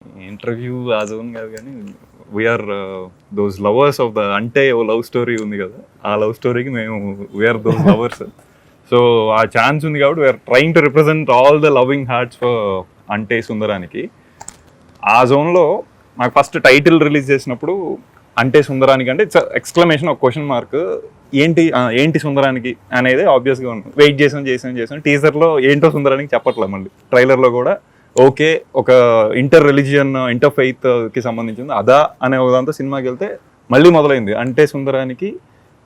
Interview ఆ zone కాదు కానీ we are those lovers of the అంటే ఓ లవ్ స్టోరీ ఉంది కదా, ఆ లవ్ స్టోరీకి మేము వీఆర్ దోస్ లవర్స్. సో ఆ ఛాన్స్ ఉంది కాబట్టి we are trying to represent all the loving hearts for Ante Sundaraniki. ఆ జోన్లో నాకు ఫస్ట్ టైటిల్ రిలీజ్ చేసినప్పుడు అంటే సుందరానికి అంటే ఇట్స్ ఎక్స్క్లమేషన్, ఒక క్వశ్చన్ మార్క్. ఏంటి సుందరానికి అనేది ఆబ్వియస్గా ఉంది. వెయిట్ చేసాం టీజర్లో ఏంటో సుందరానికి చెప్పట్లేదు, మళ్ళీ ట్రైలర్లో కూడా ఓకే ఒక ఇంటర్ రిలీజియన్ ఇంటర్ ఫెయిత్ కి సంబంధించింది అదా అనే ఒకదాంతో సినిమాకి వెళ్తే మళ్ళీ మొదలైంది. అంటే సుందరానికి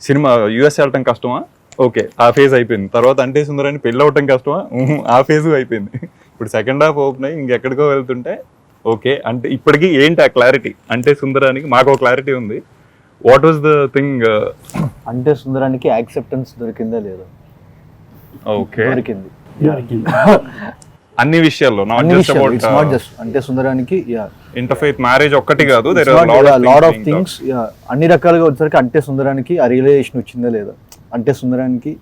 సినిమా యూఎస్ వెళ్ళటం కష్టమా, ఓకే ఆ ఫేజ్ అయిపోయింది. తర్వాత అంటే సుందరానికి పెళ్ళి అవటం కష్టమా, ఆ ఫేజ్ అయిపోయింది. ఇప్పుడు సెకండ్ హాఫ్ ఓపెన్ అయ్యి ఇంకెక్కడికో వెళ్తుంటే ఓకే అంటే ఇప్పటికీ ఏంటి ఆ క్లారిటీ. అంటే సుందరానికి మాకు ఒక క్లారిటీ ఉంది. What was the thing? అంటే సుందరానికి యాక్సెప్టెన్స్ దొరికిందా లేదా? ఓకే, దొరికింది అన్ని విషయాల్లో, నాట్ జస్ట్ అంటే సుందరానికి ఇంటర్ఫెయిత్ మ్యారేజ్ ఒక్కటి కాదు, లాట్ ఆఫ్ థింగ్స్. అన్ని రకాలుగా వచ్చేసరికి అంటే సుందరానికి ఆ రియలైజేషన్ వచ్చిందా లేదా, అంటే సుందరానికి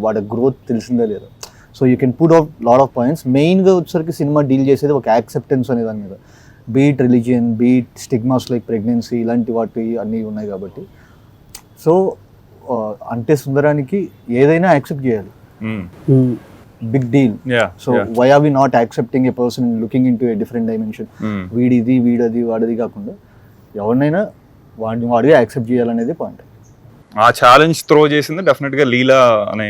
వాడి గ్రోత్ తెలిసిందా లేదా. So you can put out lot of points. మెయిన్గా వచ్చేసరికి సినిమా డీల్ చేసేది ఒక యాక్సెప్టెన్స్ అనే దాని మీద. Beat religion, beat stigmas like pregnancy, ఇలాంటి వాటి అన్నీ ఉన్నాయి కాబట్టి. సో అంటే సుందరానికి ఏదైనా యాక్సెప్ట్ చేయాలి, big deal. So why are we not accepting a person looking into a different dimension? వీడిది వీడది వాడిది కాకుండా ఎవరినైనా వాడిగా యాక్సెప్ట్ చేయాలనేది పాయింట్. ఆ ఛాలెంజ్ త్రో చేసింది డెఫినెట్గా లీలా అనే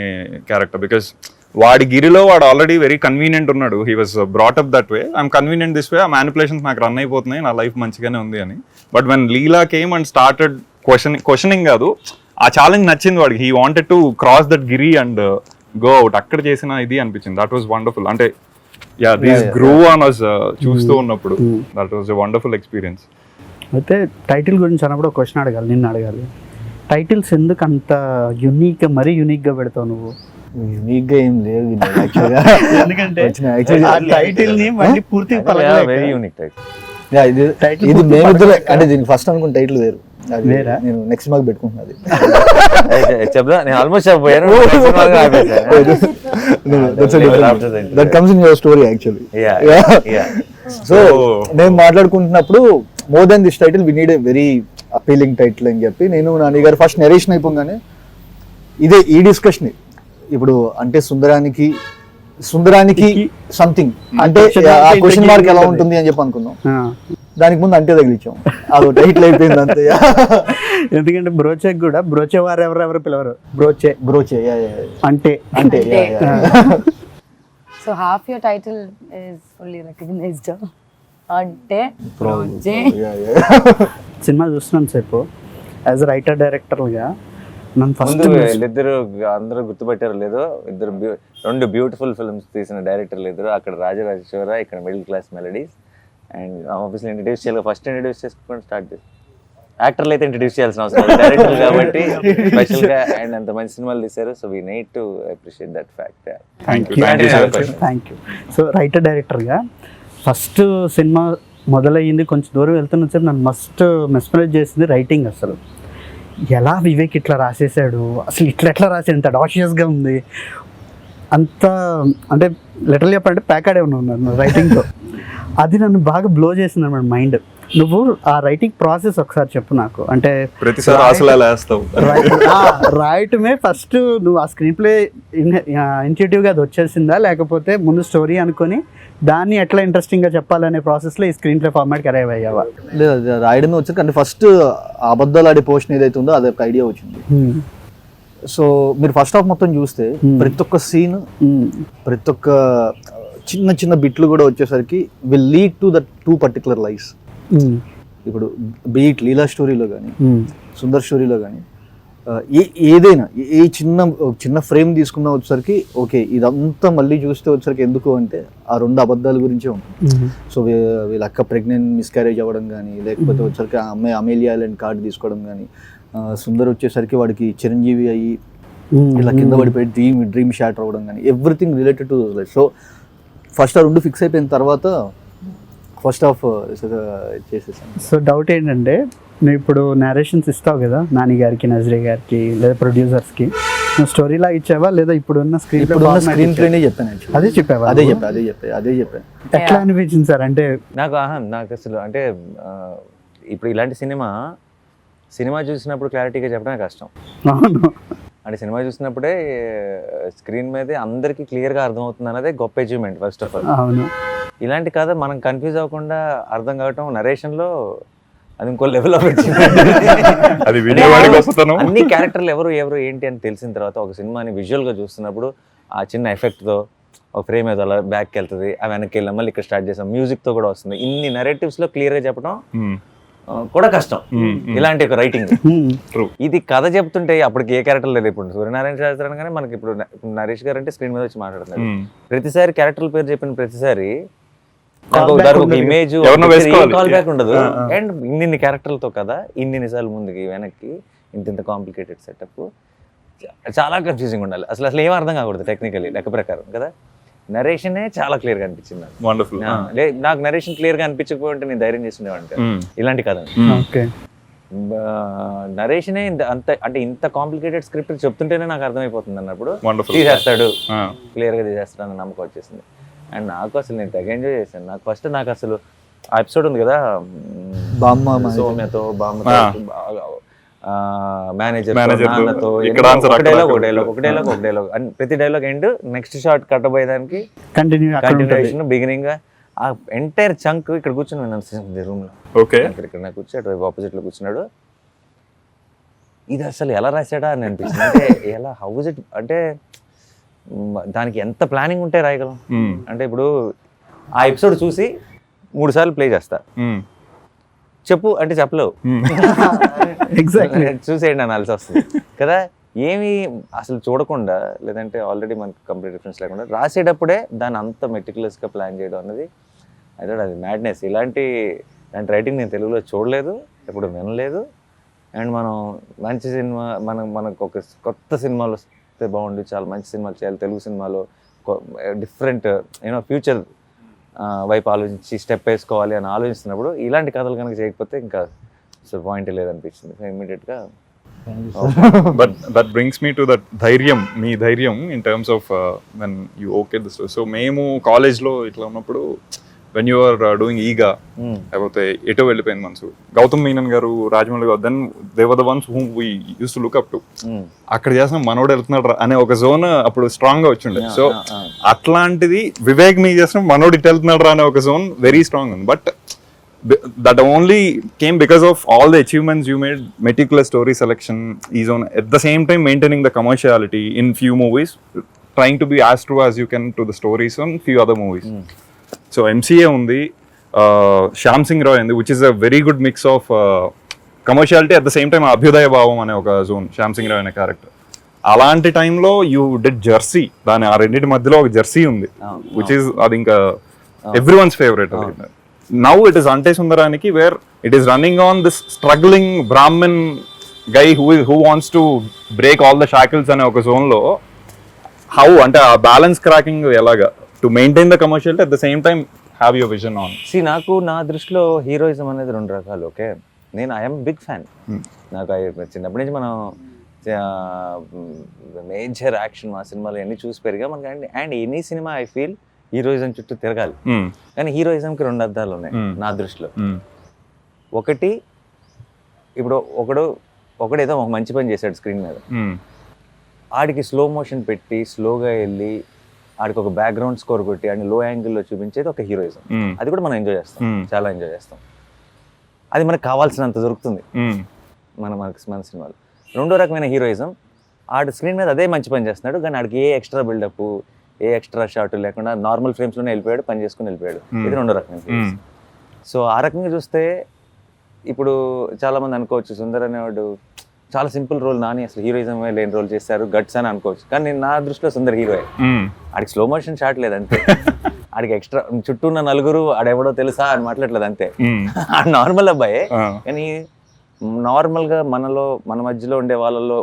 క్యారెక్టర్. బికాస్ వాడి గిరిలో వాడు ఆల్రెడీ వెరీ కన్వీనియంట్ ఉన్నాడు. He was brought up that way, I'm convenient this way, ఆ మ్యానిపులేషన్స్ నాకు రన్ అయిపోతున్నాయి, నా లైఫ్ మంచిగానే ఉంది అని. But when Leela came and started questioning కాదు, ఆ ఛాలెంజ్ నచ్చింది వాడికి. He wanted to cross that Giri and go out. అక్కడ చేసిన ఇది అనిపించింది. That was wonderful. అంటే దిస్ గ్రో ఆన్ అస్ చూస్తూ ఉన్నప్పుడు that was a wonderful experience. అయితే టైటిల్ గురించి అన్నప్పుడు ఒక క్వశ్చన్ అడగాలి, నిన్ను అడగాలి. టైటిల్స్ ఎందుకు అంత యూనిక్గా, మరీ యూనిక్గా పెడతావు నువ్వు? యూనిక్గా ఏం లేదు, ఎందుకంటే టైటిల్ ని మళ్ళీ పూర్తిగా వెరీ యూనిక్ టైటిల్. ఇది మేమిద్దరు అంటే దీనికి ఫస్ట్ అనుకున్న టైటిల్ వేరు, నేను నెక్స్ట్ మార్క్ పెట్టుకుంటున్నది. చెప్దా, నేను ఆల్మోస్ట్ చెప్పాను. That comes in your story actually. So నేను మాట్లాడుకుంటున్నప్పుడు more than this title we need a very appealing title అని చెప్పి నేను నాని గారు ఫస్ట్ నెరేషన్ అయిపోగానే ఇదే ఈ డిస్కషన్. ఇప్పుడు అంటే సుందరానికి సంథింగ్ అంటే ఆ క్వశ్చన్ మార్క్ ఎలా ఉంటుంది అని చెప్పి అనుకున్నాం. దానికి ముందు అంటే తగిలిచ్చాం, అది టైటిల్ అయిపోయింది అంతే. ఎందుకంటే బ్రోచే కూడా బ్రోచే వారు ఎవరెవరు పిలవరు, బ్రోచే అంటే. So half your title is fully recognized. అంటే సినిమా చూస్తున్నాను సేపు యాజ్ రైటర్ డైరెక్టర్గా నన్ను ఫస్ట్ వీళ్ళిద్దరు అందరూ గుర్తుపట్టారు లేదో, రెండు బ్యూటిఫుల్ ఫిల్మ్స్ తీసిన డైరెక్టర్లు ఇద్దరు. అక్కడ రాజరాజేశ్వర, ఇక్కడ middle class melodies. And obviously introduce చేయాలి, ఫస్ట్ ఇంట్రడ్యూస్ చేసుకొని స్టార్ట్ చేసి. యాక్టర్లు అయితే ఇంట్రడ్యూస్ చేయాల్సిన అవసరం లేదు, డైరెక్టర్లు కాబట్టి స్పెషల్గా అండ్ అంత మంచి సినిమాలు తీశారు. So we need to appreciate that fact. Thank you. So writer డైరెక్టర్గా ఫస్ట్ సినిమా మొదలయ్యింది, కొంచెం దూరం వెళ్తున్న సేపు నన్ను మస్ట్ మెస్మరైజ్ చేసింది రైటింగ్. అసలు ఎలా వివేక్ ఇట్లా రాసేసాడు, అసలు ఎట్లా రాసాడు, ఇంత డాషియస్గా ఉంది, అంత అంటే లిటరల్ చెప్పాలంటే ప్యాకాడే ఉన్నాను రైటింగ్తో. అది నన్ను బాగా బ్లో చేసింది అన్నమాట మైండ్. నువ్వు ఆ రైటింగ్ ప్రాసెస్ ఒకసారి చెప్పు నాకు. అంటే రాయటమే ఫస్ట్ నువ్వు ఆ స్క్రీన్ ప్లే ఇనిషియేటివ్గా అది వచ్చేసిందా, లేకపోతే ముందు స్టోరీ అనుకొని దాన్ని ఎట్లా ఇంట్రెస్టింగ్గా చెప్పాలనే ప్రాసెస్లో ఈ స్క్రీన్ ప్లే ఫార్మాట్కి అరైవ్ అయ్యావా? లేదు, రాయడమే వచ్చాక అంటే ఫస్ట్ అబద్ధాలు ఆడే పోర్షన్ ఏదైతే ఉందో అది ఒక ఐడియా వచ్చింది. సో మీరు ఫస్ట్ హాఫ్ మొత్తం చూస్తే ప్రతి ఒక్క సీన్, ప్రతి ఒక్క చిన్న చిన్న బిట్లు కూడా వచ్చేసరికి will lead to that two particular lifes. ఇప్పుడు బీట్ లీలా స్టోరీలో కానీ సుందర్ స్టోరీలో కానీ ఏదైనా ఏ చిన్న ఫ్రేమ్ తీసుకున్నా వచ్చేసరికి ఓకే ఇదంతా మళ్ళీ చూస్తే వచ్చేసరికి ఎందుకు అంటే ఆ రెండు అబద్ధాల గురించే ఉంటుంది. సో వీళ్ళ అక్క ప్రెగ్నెంట్ మిస్క్యారేజ్ అవ్వడం కానీ, లేకపోతే వచ్చేసరికి ఆ అమ్మాయి అమేలియా ఐలాండ్ కార్డు తీసుకోవడం కానీ, సుందర్ వచ్చేసరికి వాడికి చిరంజీవి అయ్యి ఇలా కింద పడిపోయి డ్రీమ్ షాటర్ అవ్వడం కానీ, everything related to those life. So first ఆ రెండు ఫిక్స్ అయిపోయిన తర్వాత ఫస్ట్ హాఫ్ చేసేసాను. సో డౌట్ ఏంటంటే నువ్వు ఇప్పుడు నేరేషన్స్ ఇస్తావు కదా నాని గారికి, నజరీ గారికి, లేదా ప్రొడ్యూసర్స్కి, స్టోరీలా ఇచ్చావా లేదా ఇప్పుడున్న స్క్రీన్ ప్లేనే చెప్పాను actually. అదే చెప్పావా? అదే చెప్పా. ఎట్లా అనిపించింది సార్? అంటే నాకు అసలు అంటే ఇప్పుడు ఇలాంటి సినిమా చూసినప్పుడు క్లారిటీగా చెప్పడమే కష్టం. అవును, అంటే సినిమా చూసినప్పుడే స్క్రీన్ మీదే అందరికీ క్లియర్గా అర్థమవుతుంది అన్నదే గొప్ప అచీవ్మెంట్ ఫస్ట్ ఆఫ్ ఆల్. అవును, ఇలాంటి కథ మనం కన్ఫ్యూజ్ అవ్వకుండా అర్థం కావటం నరేషన్లో అది ఇంకో లెవెల్ ఆఫ్ అది వినేవాడికి వస్తున్నాం. అన్ని క్యారెక్టర్లు ఎవరు ఏంటి అని తెలిసిన తర్వాత ఒక సినిమాని విజువల్గా చూస్తున్నప్పుడు ఆ చిన్న ఎఫెక్ట్తో ఒక ఫ్రేమ్ ఏదో అలా బ్యాక్కి వెళ్తుంది, ఆ వెనక్కి వెళ్ళాం, మళ్ళీ ఇక్కడ స్టార్ట్ చేసాం, మ్యూజిక్తో కూడా వస్తుంది. ఇన్ని నరేటివ్స్లో క్లియర్గా చెప్పడం కూడా కష్టం ఇలాంటి ఒక రైటింగ్. ఇది కథ చెప్తుంటే అప్పటికి ఏ క్యారెక్టర్ లేదు. ఇప్పుడు సూర్యనారాయణ శాస్త్రి అనగానే మనకి ఇప్పుడు నరేష్ గారు అంటే స్క్రీన్ మీద వచ్చి మాట్లాడుతున్నారు. ప్రతిసారి క్యారెక్టర్ల పేరు చెప్పిన ప్రతిసారి ఇమేజ్ కాల్ బ్యాక్ ఉండదు. అండ్ ఇన్ని క్యారెక్టర్లతో కదా, ఇన్ని సార్లు ముందుకి వెనక్కి ఇంత కాంప్లికేటెడ్ సెటప్, చాలా కన్ఫ్యూజింగ్ ఉండాలి. అసలు ఏం అర్థం కాకూడదు టెక్నికలీ లెక్క ప్రకారం కదా. నరేషనే చాలా క్లియర్ గా అనిపించింది నాకు. నరేషన్ క్లియర్ గా అనిపించకపోతే నేను ధైర్యం చేస్తుండేవాడిని ఇలాంటి కథ. నరేషనే అంత అంటే ఇంత కాంప్లికేటెడ్ స్క్రిప్ట్ చెప్తుంటేనే నాకు అర్థమైపోతుంది అన్నప్పుడు తీసేస్తాడు, క్లియర్ గా తీసేస్తాడు అన్న నమ్మకం వచ్చేసింది. అండ్ నాకు అసలు నేను తెగ ఎంజాయ్ చేశాను. నాకు అసలు ఆ ఎపిసోడ్ ఉంది కదా సౌమ్యతో బామ్మతో మేనేజర్ నాన్నతో ఒక డైలాగ్ ప్రతి డైలాగ్ ఎండ్ నెక్స్ట్ షాట్ కట్టబోయేదానికి కంటిన్యూషన్ బిగినింగ్ ఆ ఎంటైర్ చంక్ ఇక్కడ కూర్చొని విన్నాను రూమ్ లో. ఇక్కడ నాకు కూర్చో అటువైపు ఆపోజిట్ లో కూర్చున్నాడు. ఇది అసలు ఎలా రాశాడా అని అనిపించింది. అంటే ఎలా హౌస్ ఇట్ అంటే దానికి ఎంత ప్లానింగ్ ఉంటే రాయగలం. అంటే ఇప్పుడు ఆ ఎపిసోడ్ చూసి 3 సార్లు ప్లే చేస్తా, చెప్పు అంటే చెప్పలేవు, చూసేయండి అనాల్సి వస్తుంది కదా. ఏమి అసలు చూడకుండా లేదంటే ఆల్రెడీ మనకి కంప్లీట్ రిఫరెన్స్ లేకుండా రాసేటప్పుడే దాన్ని అంత మెటిక్యులస్గా ప్లాన్ చేయడం అన్నది అయితే అది మ్యాడ్నెస్. ఇలాంటి రైటింగ్ నేను తెలుగులో చూడలేదు, ఎప్పుడు వినలేదు. అండ్ మనం మంచి సినిమా మనకు ఒక కొత్త సినిమాలు వస్తే బాగుండు, చాలా మంచి సినిమాలు చేయాలి తెలుగు సినిమాలో, డిఫరెంట్ ఫ్యూచర్ వైపు ఆలోచించి స్టెప్ వేసుకోవాలి అని ఆలోచిస్తున్నప్పుడు ఇలాంటి కథలు కనుక చేయకపోతే ఇంకా అసలు పాయింట్ లేదనిపించింది ఇమ్మీడియట్గా. But that brings me to that ధైర్యం, మీ ధైర్యం in terms of when you okayed the story. So మేము కాలేజ్లో ఇట్లా ఉన్నప్పుడు when you are doing ఈగా లేకపోతే ఎటో వెళ్ళిపోయింది మనసు, గౌతమ్ మీనన్ గారు, రాజమౌళి గారు, then they were the ones whom we used to look up to. అక్కడ చేసిన మనోడు వెళ్తున్నాడు అనే ఒక జోన్ అప్పుడు స్ట్రాంగ్ గా వచ్చిండే. సో అట్లాంటిది వివేక్ మీ చేసిన మనోడు ఇటు వెళ్తున్నాడు అనే ఒక జోన్ వెరీ స్ట్రాంగ్ ఉంది. But that only came because of all the achievements you made, meticulous story selection, is on at the same time maintaining the commerciality in few movies, trying to be as true as you can to the stories on few other movies. So MCA undi, Shyam Singh Roy undi, which is a very good mix of commerciality at the same time abhyudaya bhavam ane oka zone. Shyam Singh Roy ane character అలాంటి టైంలో you did Jersey, దాని ఆ రెండింటి మధ్యలో ఒక Jersey ఉంది, which is అది ఇంకా everyone's favorite. Now it is Ante Sundaraniki, where it is running on this struggling Brahmin guy who wants to break all the shackles ane oka zone lo. How ante a balance cracking elaga to maintain the commerciality at the same time have your vision on. See, నాకు నా దృష్టిలో heroism అనేది 2 రకాలు. Okay, నేను I'm big fan. నాకు చిన్నప్పటి నుంచి మనం మేజర్ యాక్షన్ మా సినిమాలు అన్నీ చూసి పెరిగా మనకి. And any cinema I feel heroism చుట్టూ తిరగాలి. కానీ హీరోయిజంకి 2 అర్థాలు ఉన్నాయి నా దృష్టిలో. ఒకటి, ఇప్పుడు ఒకడేదో ఒక మంచి పని చేశాడు స్క్రీన్ మీద, ఆడికి స్లో మోషన్ పెట్టి స్లోగా వెళ్ళి ఆడికి ఒక బ్యాక్గ్రౌండ్ స్కోర్ కొట్టి ఆడిని లో యాంగిల్లో చూపించేది ఒక హీరోయిజం. అది కూడా మనం ఎంజాయ్ చేస్తాం, చాలా ఎంజాయ్ చేస్తాం. అది మనకు కావాల్సినంత దొరుకుతుంది మన సినిమాలు. రెండో రకమైన హీరోయిజం, ఆడు స్క్రీన్ మీద అదే మంచి పని చేస్తున్నాడు కానీ ఆడికి ఏ ఎక్స్ట్రా బిల్డప్, ఏ ఎక్స్ట్రా షాట్ లేకుండా నార్మల్ ఫ్రేమ్స్లోనే వెళ్ళిపోయాడు, పని చేసుకుని వెళ్ళిపోయాడు. ఇది 2వ రకమైన. సో ఆ రకంగా చూస్తే ఇప్పుడు చాలా మంది అనుకోవచ్చు సుందర్ అనేవాడు చాలా సింపుల్ రోల్, నాని అసలు హీరోయిజం లేని రోల్ చేశారు, గట్స్ అని అనుకోవచ్చు. కానీ నా దృష్టిలో సుందర్ హీరోయే. ఆడికి స్లో మోషన్ షాట్ లేదు అంతే, ఆడికి ఎక్స్ట్రా చుట్టూ ఉన్న నలుగురు ఆడెవడో తెలుసా అని మాట్లాడలేదు అంతే. ఆడు నార్మల్ అబ్బాయే, కానీ నార్మల్గా మన మధ్యలో ఉండే వాళ్ళలో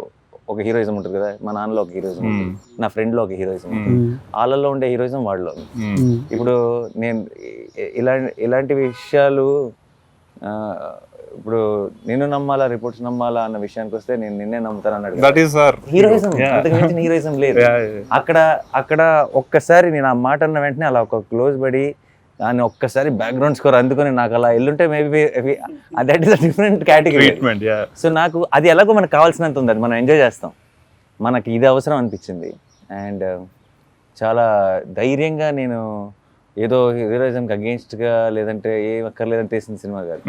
ఒక హీరోయిజం ఉంటుంది కదా. మా నాన్నలో ఒక హీరోయిజం ఉంటుంది, నా ఫ్రెండ్లో ఒక హీరోయిజం ఉంటుంది, వాళ్ళల్లో ఉండే హీరోయిజం వాళ్ళలో. ఇప్పుడు నేను ఇలాంటి విషయాలు ఇప్పుడు నిన్ను నమ్మాలా రిపోర్ట్స్ నమ్మాలా అన్న విషయానికి వస్తే నేను నిన్నే నమ్ముతాను అన్నాడు. దట్ ఈస్ సార్ హీరోయిజం, అంతకు మించిన హీరోయిజం లేదు. అక్కడ ఒక్కసారి నేను ఆ మాట అన్న వెంటనే అలా ఒక క్లోజ్ పడి దాన్ని ఒక్కసారి బ్యాక్గ్రౌండ్ స్కోర్ అందుకొని నాకు అలా ఎల్లుంటే maybe that is a different category. So నాకు అది ఎలాగో మనకు కావాల్సినంత ఉంది, అది మనం ఎంజాయ్ చేస్తాం, మనకి ఇది అవసరం అనిపించింది. అండ్ చాలా ధైర్యంగా నేను ఏదో హీరోయిజంకి అగేన్స్ట్గా లేదంటే ఏం అక్కర్లేదని తీసిన సినిమా కాదు,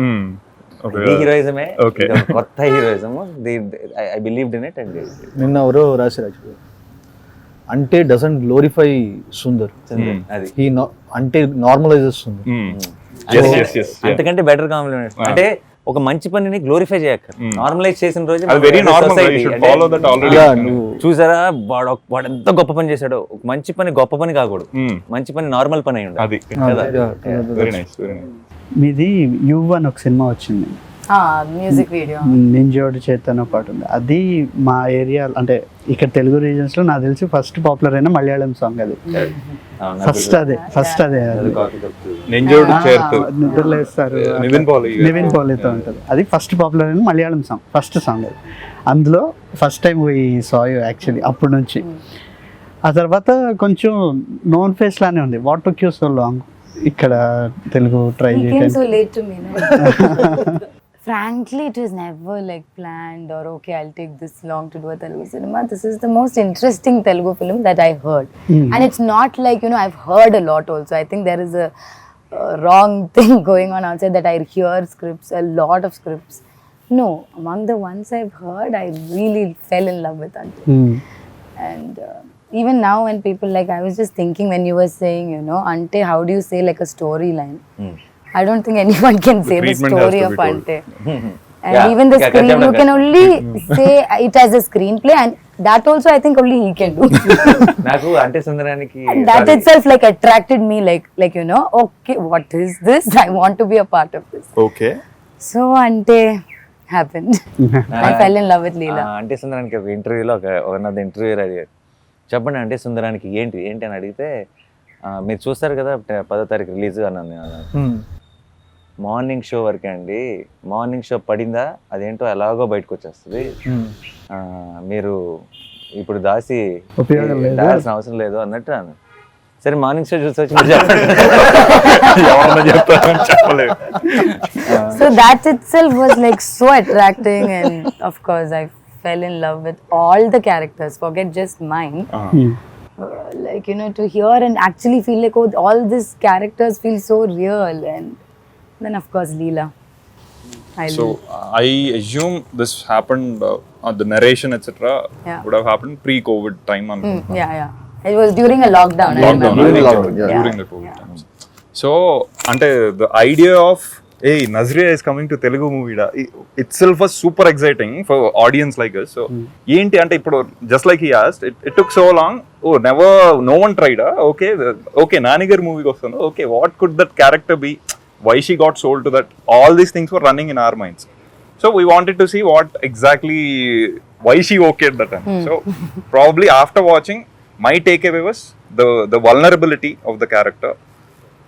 ఇది హీరోయిజమే, కొత్త heroism. I believed in it. And నిన్న ఎవరో రాశారు, అంటే డజంట్ గ్లోరిఫై సుందర్, అది అంటే నార్మలైజెస్ సుందర్. అంతకంటే బెటర్ కాంప్లిమెంట్. అంటే ఒక మంచి పనిని గ్లోరిఫై చేయక నార్మలైజ్ చేసిన రోజు చూసారా వాడు ఎంత గొప్ప పని చేశాడో. ఒక మంచి పని గొప్ప పని కాకూడదు, మంచి పని నార్మల్ పని అయి ఉండాలి. మీది యువ్ అని ఒక సినిమా వచ్చింది, మ్యూజిక్ వీడియో నింజోడు చేతన పాటు ఉంది. అది మా ఏరియా అంటే ఇక్కడ తెలుగు రీజన్స్ లో నాకు తెలిసి ఫస్ట్ పాపులర్ అయిన మలయాళం సాంగ్ అది. ఫస్ట్ అదే నిద్రలేస్తారు నివిన్ పాలీతో ఉంటుంది. అది ఫస్ట్ పాపులర్ అయిన మలయాళం సాంగ్, ఫస్ట్ సాంగ్ అది. అందులో first time we saw you actually. అప్పటి నుంచి ఆ తర్వాత కొంచెం నోన్ ఫేస్ లానే ఉంది. What took you so long ఇక్కడ తెలుగు ట్రై చేయడానికి? Frankly, it was never like planned or okay, I'll take this long to do a Telugu cinema. This is the most interesting Telugu film that I heard. And it's not like, I've heard a lot also. I think there is a wrong thing going on outside that I hear scripts, a lot of scripts. No, among the ones I've heard, I really fell in love with Ante. And even now when people I was just thinking when you were saying, Ante, how do you say like a storyline? I don't think anyone can say the story of Ante. And even the screen, you can only say it as a screenplay, and that also I think only he can do. Naku Ante Sundaraniki. And that itself attracted me, okay, what is this? I want to be a part of this. Okay. So Ante happened. I fell in love with Leela. Ante Sundaraniki ఒక ఇంటర్వ్యూలో one of the interviewer అడిగారు, చెప్పండి Ante Sundaraniki ఏంటి అని అడిగితే, మీరు చూస్తారు కదా 10వ తారీఖు రిలీజ్ అన్నాను. మార్నింగ్ షో వరకే అండి, మార్నింగ్ షో పడిందా అదేంటో ఎలాగో బయటకు వచ్చేస్తుంది, మీరు ఇప్పుడు దాసి దాల్సిన అవసరం లేదు అన్నట్టు అన్న. సరే మార్నింగ్ షో చూసి వచ్చి చెప్పలేదు. So that itself was so attracting, and of course I fell in love with all the characters, forget just mine. To hear and actually feel like, oh, all these characters feel so real. And then of course Leela. I assume this happened the narration etc. would have happened pre-COVID time. Yeah. It was during a lockdown. During the COVID times. So ante the idea of hey, Nazriya is coming to Telugu movie itself was super exciting for audience like us. So enti ante ippudu just like he asked, it took so long. Oh, no one tried. Okay, Nani gar movie kostanu. Okay, what could that character be? Why she got sold to that? All these things were running in our minds. So we wanted to see what exactly, why she okayed that time. So probably after watching, my takeaway was the vulnerability of the character,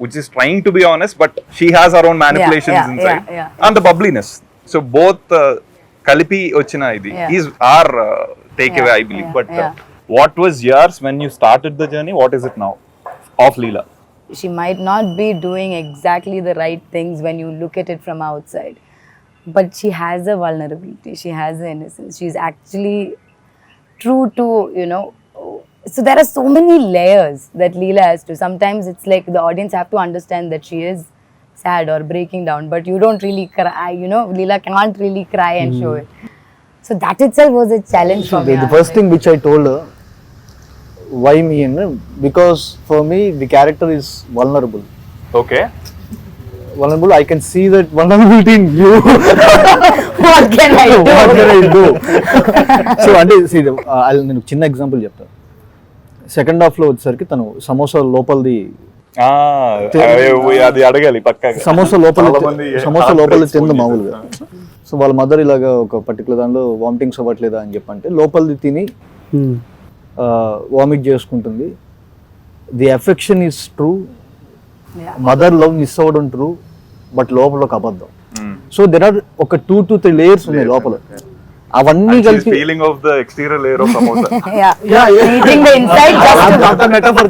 which is trying to be honest, but she has her own manipulations inside. And the bubbliness. So both Kalipi ochina idi is our takeaway, I believe. But what was yours when you started the journey? What is it now of Leela? She might not be doing exactly the right things when you look at it from outside, but she has a vulnerability, she has an innocence, she's actually true to, so there are so many layers that Leela has to. Sometimes it's like the audience have to understand that she is sad or breaking down, but you don't really cry, Leela can't really cry and show it. So that itself was a challenge for me. The first thing which I told her, why me, because for me the character is vulnerable. Okay. Vulnerable, I can see that vulnerability in you. What can I do? So అంటే see, నేను చిన్న example చెప్తాను. Second half లో వచ్చేసరికి తను సమోసా లోపలిది అది అడగాలి పక్కాగా. సమోసా లోపల తింది మామూలుగా. సో వాళ్ళ మదర్ ఇలాగా ఒక పర్టికులర్ దానిలో వామిటింగ్స్ అవ్వట్లేదా అని చెప్పంటే లోపలిది తిని వామిట్ చేసుకుంటుంది. The affection is true, mother love miss అవ్వడం ట్రూ, బట్ లోపల ఒక అబద్ధం. సో దెర్ ఆర్ ఒక 2 to 3 layers ఉన్నాయి లోపల, అవన్నీ కలిపి feeling of the exterior layer of samosa. Eating the inside just అంత metaphor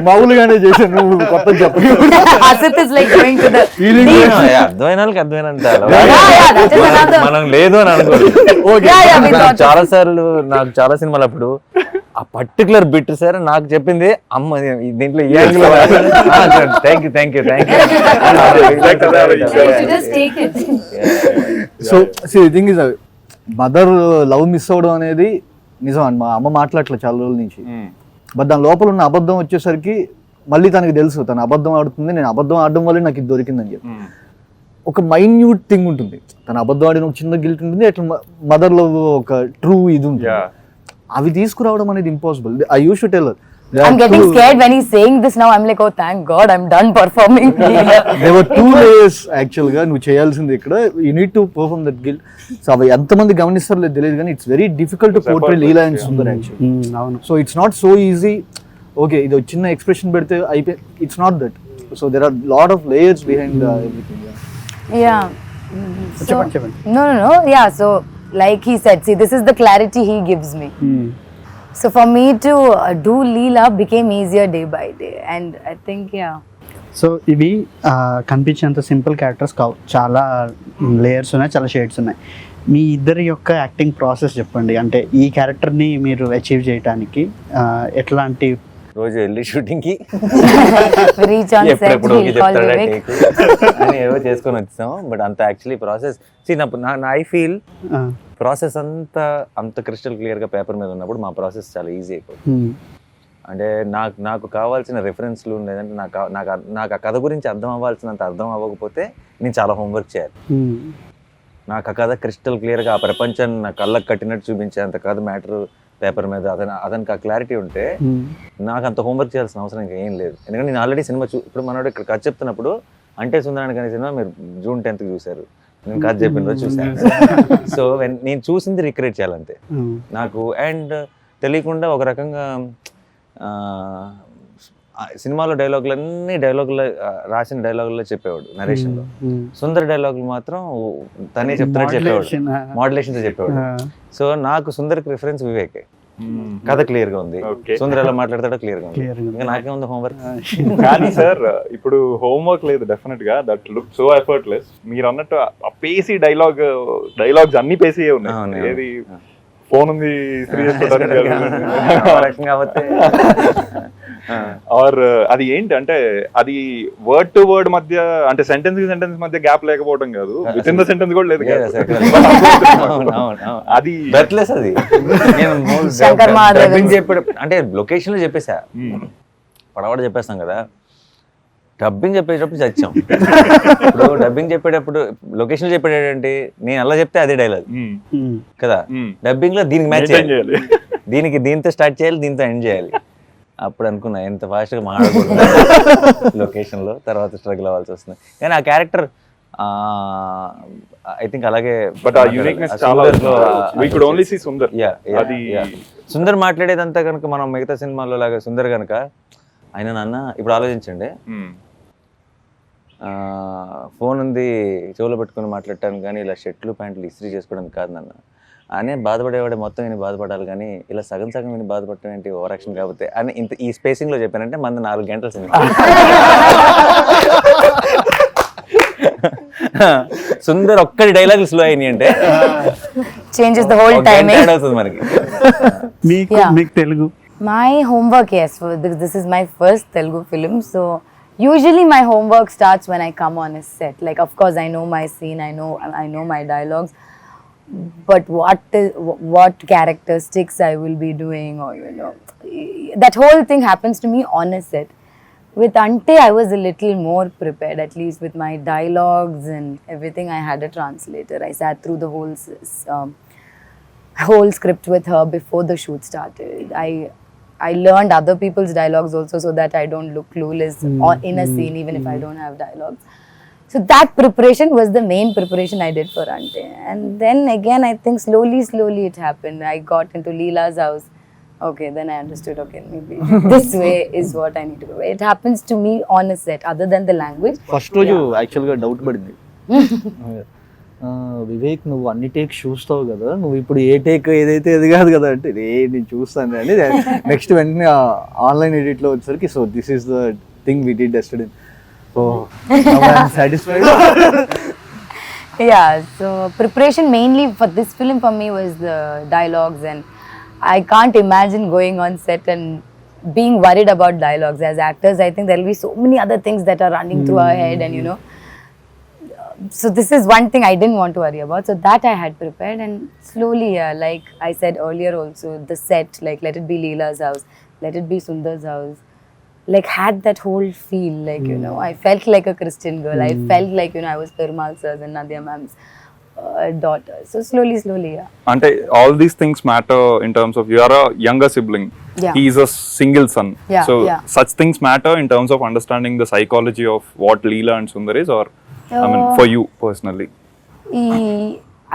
మామూలుగానే చేశాను, నువ్వు కొత్త చెప్పు. Asit is like going to the అర్థమైన వాళ్ళకి అర్థమైనంత that is another. మనం లేదు అని అనుకోలేదు. We thought చాలా సార్లు నాకు చాలా సినిమాలు అప్పుడు ఆ పర్టికులర్ బిట్ సార్ నాకు చెప్పింది అమ్మ దీంట్లో ఏ angle. Thank you you just take it. So thing is mother love miss అవ్వడం అనేది నిజం అండి. మా అమ్మ మాట్లాడట్లేదు చాలా రోజుల నుంచి, బట్ దాని లోపల ఉన్న అబద్ధం వచ్చేసరికి మళ్ళీ తనకి తెలుసు తను అబద్ధం ఆడుతుంది, నేను అబద్ధం ఆడడం వల్లే నాకు ఇది దొరికిందని చెప్పి. ఒక మైన్యూట్ థింగ్ ఉంటుంది, తను అబద్ధం ఆడిన ఒక చిన్న గిల్ట్ ఉంటుంది, అట్లా మదర్ లవ్ ఒక ట్రూ ఇది ఉంటుంది. అవి తీసుకురావడం అనేది impossible. I use to tell I'm getting scared when he's saying this now. I'm like, oh, thank God, I'm done performing. There were 2 layers actually గా నువ్వు చేయాల్సింది ఇక్కడ. You need to perform that guilt. So అవి ఎంతమంది గమనిస్తారో లేదు తెలియదు, కానీ it's very difficult to portray Leela and Sundar actually. అవును. So it's not so easy. Okay ఇది ఒక చిన్న ఎక్స్ప్రెషన్ పెడితే అయిపోయి, it's not that. So there are lot of layers behind everything. Yeah. చెప్పండి. No. Yeah, so like he said, see, this is the clarity he gives me. So for me to do Leela became easier day by day, and I think so ఇవి కనిపించేంత simple characters కావు, చాలా layers ఉన్నాయి, చాలా shades ఉన్నాయి. మీ ఇద్దరి యొక్క acting process చెప్పండి. అంటే ఈ క్యారెక్టర్ని మీరు అచీవ్ చేయడానికి ఎట్లాంటి రోజు వెళ్ళి షూటింగ్ కి reach on set, ఎప్పుడెప్పుడు he'll call Vivek. అని ఏవో చేసుకొని వచ్చాం. బట్ అంత actually process I feel process అంత క్రిస్టల్ క్లియర్ గా పేపర్ మీద ఉన్నప్పుడు మా ప్రాసెస్ చాలా ఈజీ అయిపోతుంది. అంటే నాకు కావాల్సిన రెఫరెన్స్లు లేదంటే నాకు ఆ కథ గురించి అర్థం అవ్వాల్సినంత అర్థం అవ్వకపోతే నేను చాలా హోంవర్క్ చేయాలి. నాకు ఆ కథ క్రిస్టల్ క్లియర్గా ఆ ప్రపంచాన్ని నా కళ్ళకు కట్టినట్టు చూపించేంత కథ మ్యాటర్ పేపర్ మీద అతనికి ఆ క్లారిటీ ఉంటే నాకు అంత హోంవర్క్ చేయాల్సిన అవసరం ఇంకా ఏం లేదు. ఎందుకంటే నేను ఆల్రెడీ సినిమా ఇప్పుడు మనోడు ఇక్కడ కథ చెప్తున్నప్పుడు అంటే సుందరానికి అనే సినిమా మీరు June 10th చూశారు, నేను కథ చెప్పిన రోజు చూశాను. సో నేను చూసింది రిక్రియేట్ చేయాలంతే నాకు. అండ్ తెలియకుండా ఒక రకంగా సినిమాలో డైలాగులన్నీ రాసిన డైలాగుల్లో చెప్పేవాడు నరేషన్లో. సుందర్ డైలాగులు మాత్రం తనే చెప్తున్నట్టు చెప్పేవాడు, మోడ్యులేషన్తో చెప్పేవాడు. సో నాకు సుందర్కి రిఫరెన్స్ వివేకే. కథ క్లియర్ గా ఉంది, సుందర్ ఎలా మాట్లాడతాడో క్లియర్ గా ఉంది. ఇంకా నాకేముంది హోంవర్క్. కానీ సార్ ఇప్పుడు హోంవర్క్ లేదు డెఫినెట్ గా. That look so effortless. మీరు అన్నట్టు ఆ పేసీ డైలాగ్స్ అన్ని పేసీ ఉన్నాయి. ఏది ఫోన్ ఉంది ఆర్ అది ఏంటి అంటే అది వర్డ్ టు వర్డ్ మధ్య అంటే సెంటెన్స్ కి సెంటెన్స్ మధ్య గ్యాప్ లేకపోవడం కాదు, విత్ ఇన్ ద సెంటెన్స్ కూడా లేదు. అది బెట్లెస్. అది నేను చెప్పాడు అంటే లొకేషన్ లో చెప్పేసా, పడవడ చెప్పేస్తాం కదా. డబ్బింగ్ చెప్పేటప్పుడు చచ్చాం. ఇప్పుడు డబ్బింగ్ చెప్పేటప్పుడు లొకేషన్ చెప్పేటంటే నేను అలా చెప్తే అదే డైలాగ్ కదా. డబ్బింగ్ లో దీనికి మ్యాచ్ చేయాలి, దీంతో స్టార్ట్ చేయాలి, దీంతో ఎండ్ చేయాలి. అప్పుడు అనుకున్నా ఎంత ఫాస్ట్గా మాట్లాడకూడదు లొకేషన్ లో, తర్వాత స్ట్రగుల్ అవ్వాల్సి వస్తుంది. కానీ ఆ క్యారెక్టర్ ఐ థింక్ అలాగే. బట్ ఆ యూనిక్నెస్ చాలా we could only see Sundar. అది సుందర్ మాట్లాడేదంతా కనుక మనం మిగతా సినిమాల్లో లాగా సుందర్ కనుక ఆయన నాన్న ఇప్పుడు ఆలోచించండి, ఫోన్ ఉంది చెవులో పెట్టుకుని మాట్లాడటానికి కానీ ఇలా షర్ట్లు ప్యాంట్లు ఇస్త్రీ చేసుకోవడానికి కాదు నాన్న. అనే బాధపడేవాడే మొత్తం విని బాధపడాలి, కానీ ఇలా సగం విని బాధపడటం ఏంటి ఓవర్ యాక్షన్ కాకపోతే అని ఇంత ఈ స్పేసింగ్ లో చెప్పానంటే మంది 4 గంటల సినిమా. సుందర్ ఒక్కడి డైలాగ్ స్లో అయినాయి అంటే changes the whole timing. అవుతుంది మనకి. మీకు Telugu My homework, yes, this is my first Telugu film, so usually my homework starts when I come on a set. Like, of course I know my scene, I know my dialogues, but what characteristics I will be doing, or that whole thing happens to me on a set. With Ante I was a little more prepared, at least with my dialogues and everything. I had a translator. I sat through the whole script with her before the shoot started. I learned other people's dialogues also, so that I don't look clueless in a scene, even if I don't have dialogues. So that preparation was the main preparation I did for Ante. And then again, I think slowly it happened. I got into Leela's house. okay, then I understood, okay, maybe this way is what I need to do. It happens to me on a set, other than the language. First రోజు యాక్చువల్గా doubt పడింది, వివేక్ నువ్వు అన్ని take చూస్తావు కదా, నువ్వు ఇప్పుడు ఏ take ఏదైతే అది కాదు కదా అంటే నేను చూస్తాను అని. నెక్స్ట్ వెంటనే ఆన్లైన్ ఎడిట్లో వచ్చేసరికి so this is the thing we did yesterday. So satisfied. Yeah, so preparation mainly for this film for me was the dialogues, and I can't imagine going on set and being worried about dialogues. As actors, I think there will be so many other things that are running through our head, and you know, so this is one thing I didn't want to worry about, so that I had prepared. And slowly, like I said earlier also, the set, like let it be Leela's house, let it be Sundar's house, like had that whole feel, like you know, I felt like a Christian girl. I felt like, you know, I was Perumal sir's and Nazriya ma'am's daughter. So slowly, yeah. Ante all these things matter in terms of you are a younger sibling. Yeah. He is a single son. Yeah, So yeah. such things matter in terms of understanding the psychology of what Leela and Sundar is, or I mean for you personally.